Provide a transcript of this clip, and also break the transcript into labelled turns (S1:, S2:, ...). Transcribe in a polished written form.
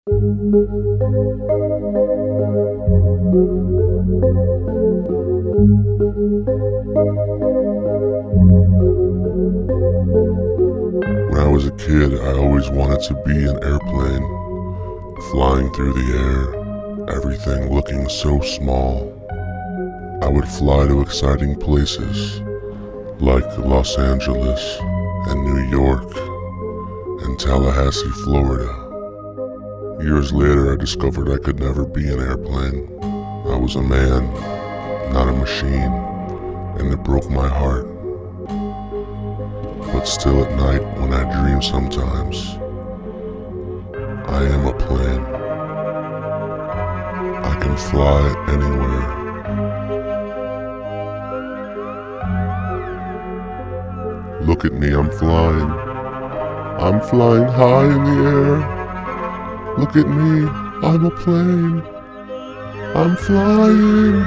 S1: When I was a kid, I always wanted to be an airplane, flying through the air, everything looking so small. I would fly to exciting places, like Los Angeles and New York and Tallahassee, Florida. Years later, I discovered I could never be an airplane. I was a man, not a machine, and it broke my heart. But still at night, when I dream sometimes, I am a plane. I can fly anywhere. Look at me, I'm flying. I'm flying high in the air. Look at me, I'm a plane. I'm flying.